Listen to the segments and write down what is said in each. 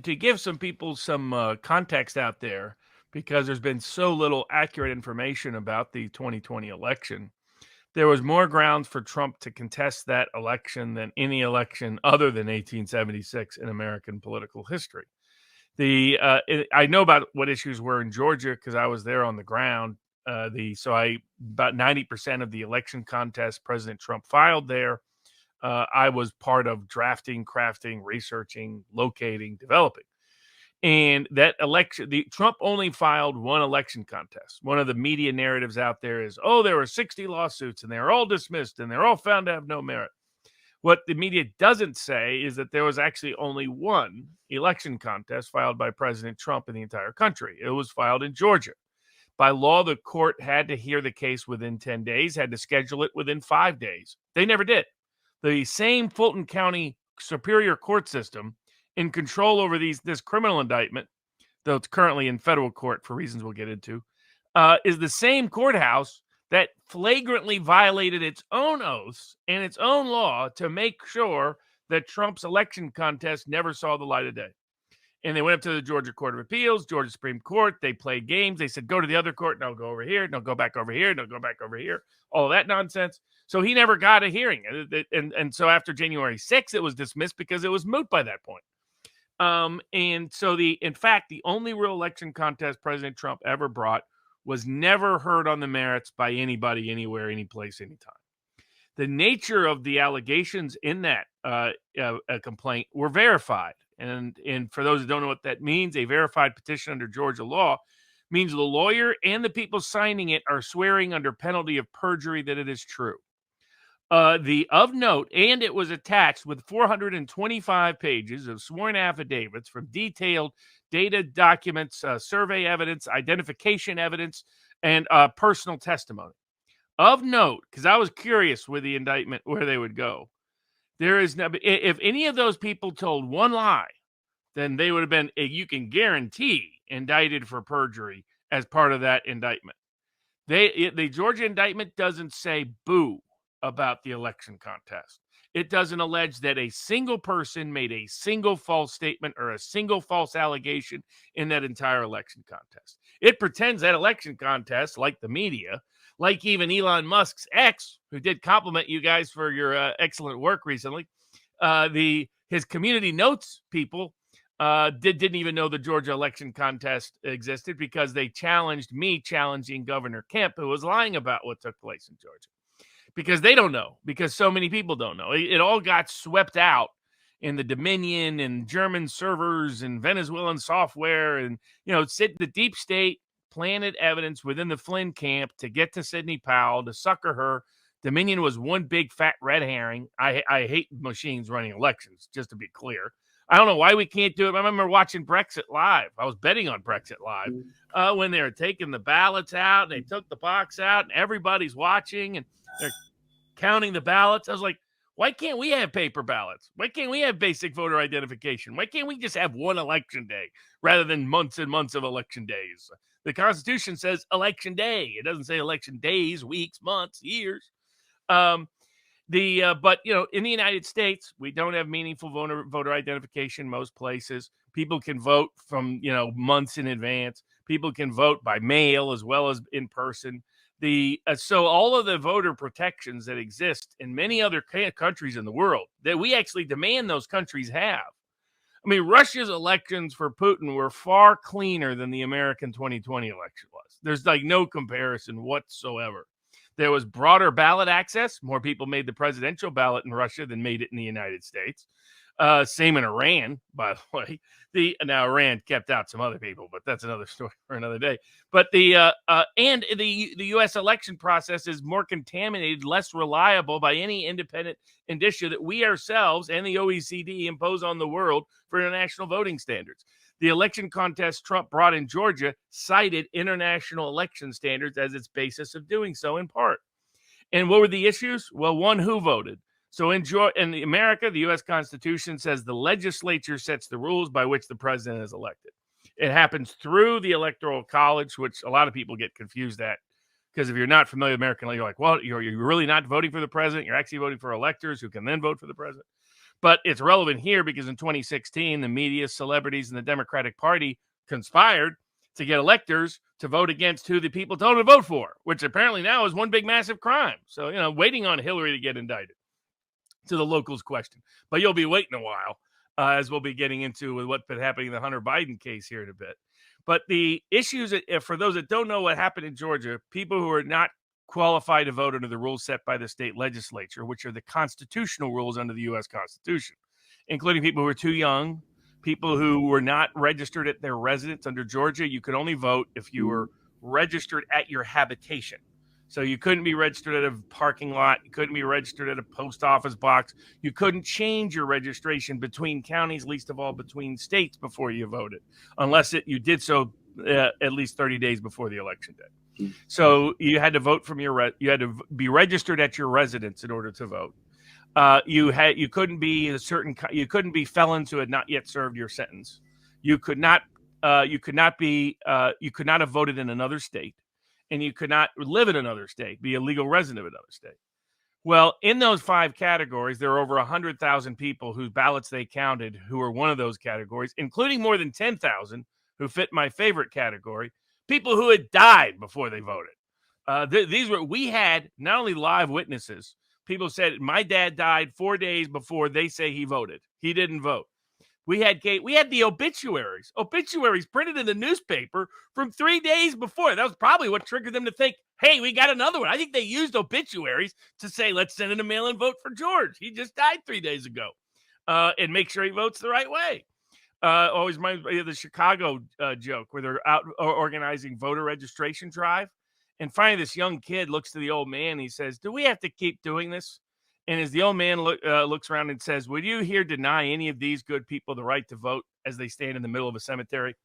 To give some people some context out there, because there's been so little accurate information about the 2020 election, there was more grounds for Trump to contest that election than any election other than 1876 in American political history. I know about what issues were in Georgia because I was there on the ground. About 90% of the election contest President Trump filed there. I was part of drafting, crafting, researching, locating, developing. And that election, the Trump only filed one election contest. One of the media narratives out there is, oh, there were 60 lawsuits and they're all dismissed and they're all found to have no merit. What the media doesn't say is that there was actually only one election contest filed by President Trump in the entire country. It was filed in Georgia. By law, the court had to hear the case within 10 days, had to schedule it within 5 days. They never did. The same Fulton County Superior Court system in control over this criminal indictment, though it's currently in federal court for reasons we'll get into, is the same courthouse that flagrantly violated its own oaths and its own law to make sure that Trump's election contest never saw the light of day. And they went up to the Georgia Court of Appeals, Georgia Supreme Court. They played games. They said, go to the other court. No, go over here. No, go back over here. No, go back over here. All of that nonsense. So he never got a hearing. And so after January 6th, it was dismissed because it was moot by that point. And so in fact, the only real election contest President Trump ever brought was never heard on the merits by anybody, anywhere, any place, anytime. The nature of the allegations in that complaint were verified. And for those who don't know what that means, a verified petition under Georgia law means the lawyer and the people signing it are swearing under penalty of perjury that it is true. Of note, and it was attached with 425 pages of sworn affidavits from detailed data documents, survey evidence, identification evidence, and personal testimony. Of note, because I was curious with the indictment where they would go, there is no, if any of those people told one lie, then they would have been, you can guarantee, indicted for perjury as part of that indictment. The Georgia indictment doesn't say boo about the election contest. It doesn't allege that a single person made a single false statement or a single false allegation in that entire election contest. It pretends that election contest, like the media, like even Elon Musk's ex, who did compliment you guys for your excellent work recently, his community notes people didn't even know the Georgia election contest existed because they challenged me challenging Governor Kemp, who was lying about what took place in Georgia. Because they don't know, because so many people don't know. It all got swept out in the Dominion and German servers and Venezuelan software. And, the deep state planted evidence within the Flynn camp to get to Sidney Powell, to sucker her. Dominion was one big fat red herring. I hate machines running elections, just to be clear. I don't know why we can't do it. I remember watching Brexit Live. I was betting on Brexit Live when they were taking the ballots out and they took the box out and everybody's watching and they're counting the ballots. I was like, why can't we have paper ballots? Why can't we have basic voter identification? Why can't we just have one election day rather than months and months of election days? The Constitution says election day. It doesn't say election days, weeks, months, years. But in the United States, we don't have meaningful voter identification most places. People can vote from, months in advance. People can vote by mail as well as in person. So all of the voter protections that exist in many other countries in the world that we actually demand those countries have. I mean, Russia's elections for Putin were far cleaner than the American 2020 election was. There's no comparison whatsoever. There was broader ballot access. More people made the presidential ballot in Russia than made it in the United States. Same in Iran, by the way. Now Iran kept out some other people, but that's another story for another day. But the U.S. election process is more contaminated, less reliable by any independent indicia that we ourselves and the OECD impose on the world for international voting standards. The election contest Trump brought in Georgia cited international election standards as its basis of doing so in part. And what were the issues? Well, one, who voted. So in America, the U.S. Constitution says the legislature sets the rules by which the president is elected. It happens through the Electoral College, which a lot of people get confused at. Because if you're not familiar with American law, you're like, well, you're really not voting for the president. You're actually voting for electors who can then vote for the president. But it's relevant here because in 2016, the media, celebrities, and the Democratic Party conspired to get electors to vote against who the people told them to vote for, which apparently now is one big massive crime. So, waiting on Hillary to get indicted to the locals question. But you'll be waiting a while, as we'll be getting into with what's been happening in the Hunter Biden case here in a bit. But the issues, for those that don't know what happened in Georgia, people who are not qualified to vote under the rules set by the state legislature, which are the constitutional rules under the U.S. Constitution, including people who are too young, people who were not registered at their residence. Under Georgia, you could only vote if you were registered at your habitation. So you couldn't be registered at a parking lot. You couldn't be registered at a post office box. You couldn't change your registration between counties, least of all between states, before you voted, unless you did so at least 30 days before the election day. So you had to vote from you had to be registered at your residence in order to vote. You couldn't be you couldn't be felons who had not yet served your sentence. You could not have voted in another state. And you could not live in another state, be a legal resident of another state. Well, in those 5 categories, there are over 100,000 people whose ballots they counted who were one of those categories, including more than 10,000 who fit my favorite category, people who had died before they voted. We had not only live witnesses. People said, my dad died 4 days before they say he voted. He didn't vote. We had the obituaries printed in the newspaper from 3 days before. That was probably what triggered them to think, hey, we got another one. I think they used obituaries to say, let's send in a mail-in vote for George. He just died 3 days ago, and make sure he votes the right way. Always reminds me of the Chicago joke where they're out organizing voter registration drive. And finally, this young kid looks to the old man. And he says, do we have to keep doing this? And as the old man looks around and says, would you here deny any of these good people the right to vote as they stand in the middle of a cemetery?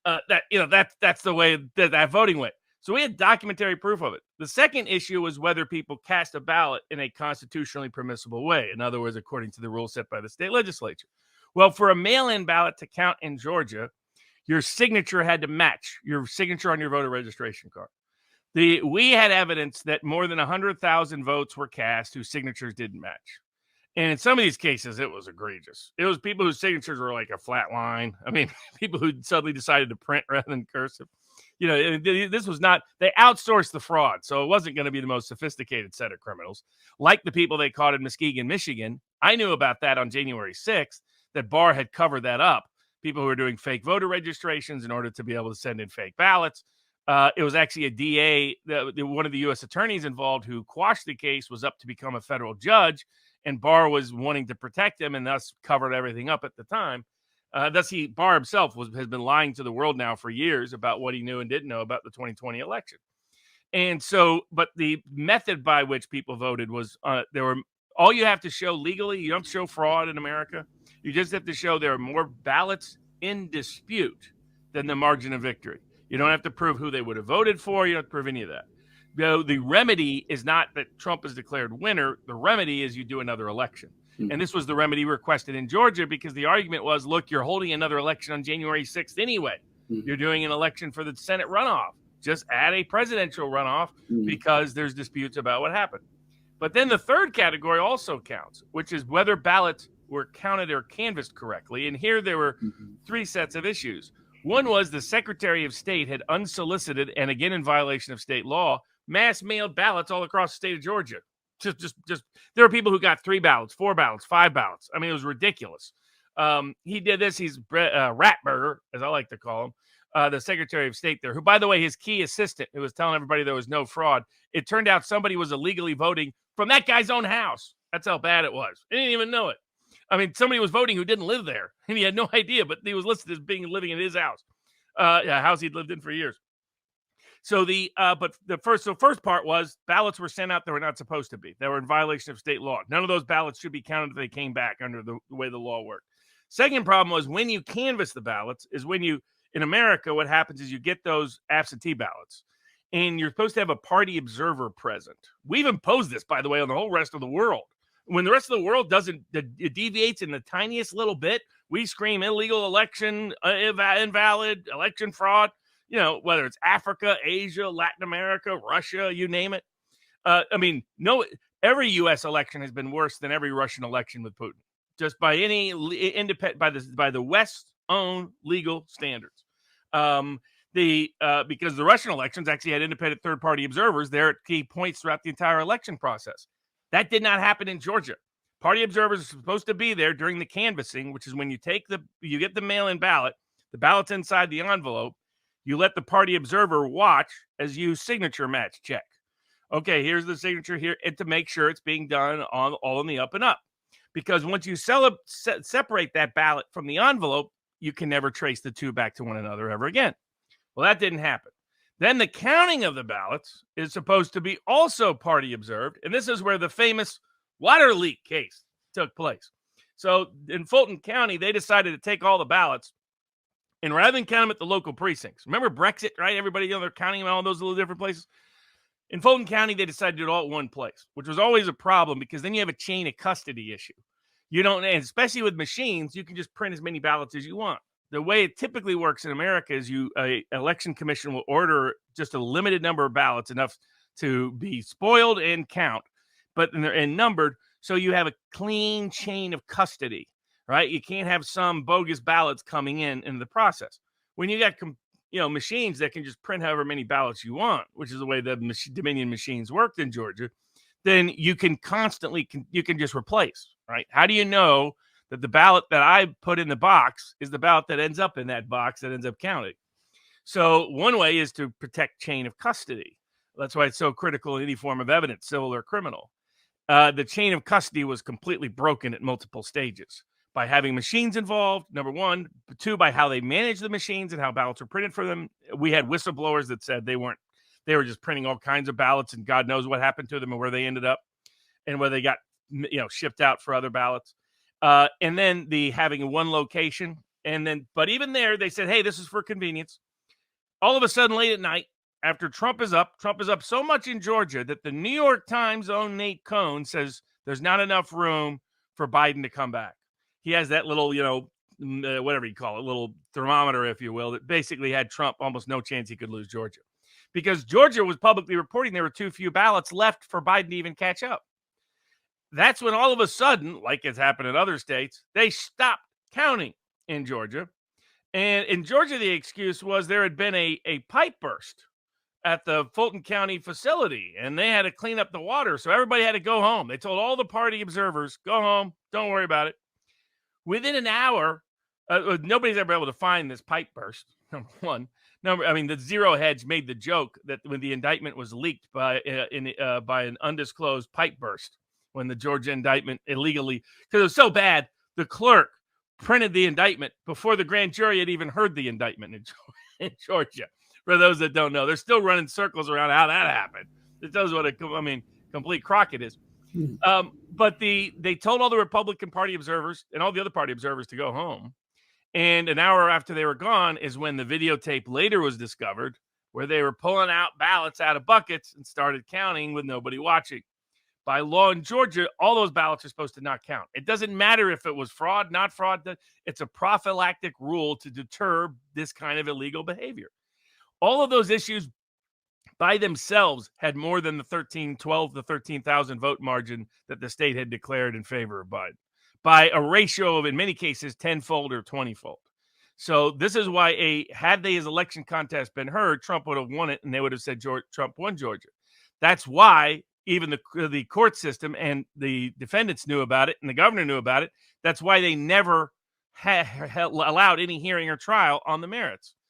That's the way that voting went. So we had documentary proof of it. The second issue was whether people cast a ballot in a constitutionally permissible way. In other words, according to the rules set by the state legislature. Well, for a mail-in ballot to count in Georgia, your signature had to match your signature on your voter registration card. We had evidence that more than 100,000 votes were cast whose signatures didn't match. And in some of these cases, it was egregious. It was people whose signatures were like a flat line. I mean, people who suddenly decided to print rather than cursive. This was not, they outsourced the fraud. So it wasn't going to be the most sophisticated set of criminals. Like the people they caught in Muskegon, Michigan. I knew about that on January 6th, that Barr had covered that up. People who were doing fake voter registrations in order to be able to send in fake ballots. It was actually a DA, one of the U.S. attorneys involved who quashed the case, was up to become a federal judge, and Barr was wanting to protect him and thus covered everything up at the time. Barr himself has been lying to the world now for years about what he knew and didn't know about the 2020 election. And so, but the method by which people voted was all you have to show legally, you don't show fraud in America. You just have to show there are more ballots in dispute than the margin of victory. You don't have to prove who they would have voted for. You don't have to prove any of that. The remedy is not that Trump is declared winner. The remedy is you do another election. Mm-hmm. And this was the remedy requested in Georgia because the argument was, look, you're holding another election on January 6th anyway. Mm-hmm. You're doing an election for the Senate runoff. Just add a presidential runoff because there's disputes about what happened. But then the third category also counts, which is whether ballots were counted or canvassed correctly. And here there were 3 sets of issues. One was the Secretary of State had unsolicited, and again in violation of state law, mass mailed ballots all across the state of Georgia. Just there were people who got 3 ballots, 4 ballots, 5 ballots. I mean, it was ridiculous. He did this. He's Ratburger, as I like to call him, the Secretary of State there, who, by the way, his key assistant, who was telling everybody there was no fraud. It turned out somebody was illegally voting from that guy's own house. That's how bad it was. He didn't even know it. I mean, somebody was voting who didn't live there, and he had no idea, but he was listed as living in his house, a house he'd lived in for years. So the first part was ballots were sent out that were not supposed to be. They were in violation of state law. None of those ballots should be counted if they came back under the way the law worked. Second problem was when you canvass the ballots is when in America, what happens is you get those absentee ballots, and you're supposed to have a party observer present. We've imposed this, by the way, on the whole rest of the world. When the rest of the world it deviates in the tiniest little bit, we scream illegal election, invalid, election fraud, whether it's Africa, Asia, Latin America, Russia, you name it. Every U.S. election has been worse than every Russian election with Putin. just by any independent by the West's own legal standards. Because the Russian elections actually had independent third-party observers there at key points throughout the entire election process. That did not happen in Georgia. Party observers are supposed to be there during the canvassing, which is when you get the mail-in ballot, the ballot's inside the envelope. You let the party observer watch as you signature match check. Okay, here's the signature here, and to make sure it's being done all in the up and up. Because once you separate that ballot from the envelope, you can never trace the two back to one another ever again. Well, that didn't happen. Then the counting of the ballots is supposed to be also party observed, and this is where the famous water leak case took place. So in Fulton County, they decided to take all the ballots, and rather than count them at the local precincts, remember Brexit, right? Everybody, they're counting them all those little different places. In Fulton County, they decided to do it all at one place, which was always a problem because then you have a chain of custody issue. You don't, and especially with machines, you can just print as many ballots as you want. The way it typically works in America is election commission will order just a limited number of ballots, enough to be spoiled and count, and numbered, so you have a clean chain of custody, right? You can't have some bogus ballots coming in the process. When you got machines that can just print however many ballots you want, which is the way the Dominion machines worked in Georgia, then you can just replace, right? How do you know that the ballot that I put in the box is the ballot that ends up in that box that ends up counting? So one way is to protect chain of custody. That's why it's so critical in any form of evidence, civil or criminal. The chain of custody was completely broken at multiple stages by having machines involved, number one. Two, by how they managed the machines and how ballots were printed for them. We had whistleblowers that said they were just printing all kinds of ballots, and God knows what happened to them and where they ended up and where they got shipped out for other ballots. And then the having one location. But even there, they said, hey, this is for convenience. All of a sudden, late at night, after Trump is up so much in Georgia that the New York Times' own Nate Cohn says there's not enough room for Biden to come back. He has that little, whatever you call it, little thermometer, if you will, that basically had Trump almost no chance he could lose Georgia. Because Georgia was publicly reporting there were too few ballots left for Biden to even catch up. That's when all of a sudden, like it's happened in other states, they stopped counting in Georgia. And in Georgia, the excuse was there had been a pipe burst at the Fulton County facility, and they had to clean up the water. So everybody had to go home. They told all the party observers, go home, don't worry about it. Within an hour, nobody's ever able to find this pipe burst, number one. The Zero Hedge made the joke that when the indictment was leaked by an undisclosed pipe burst, when the Georgia indictment illegally, because it was so bad, the clerk printed the indictment before the grand jury had even heard the indictment in Georgia. For those that don't know, they're still running circles around how that happened. It tells what complete crock it is. But they told all the Republican Party observers and all the other party observers to go home. And an hour after they were gone is when the videotape later was discovered, where they were pulling out ballots out of buckets and started counting with nobody watching. By law in Georgia, all those ballots are supposed to not count. It doesn't matter if it was fraud, not fraud. It's a prophylactic rule to deter this kind of illegal behavior. All of those issues by themselves had more than the 13,000 vote margin that the state had declared in favor of Biden, by a ratio of, in many cases, 10-fold or 20-fold. So this is why had his election contest been heard, Trump would have won it, and they would have said Trump won Georgia. That's why even the court system and the defendants knew about it, and the governor knew about it. That's why they never allowed any hearing or trial on the merits.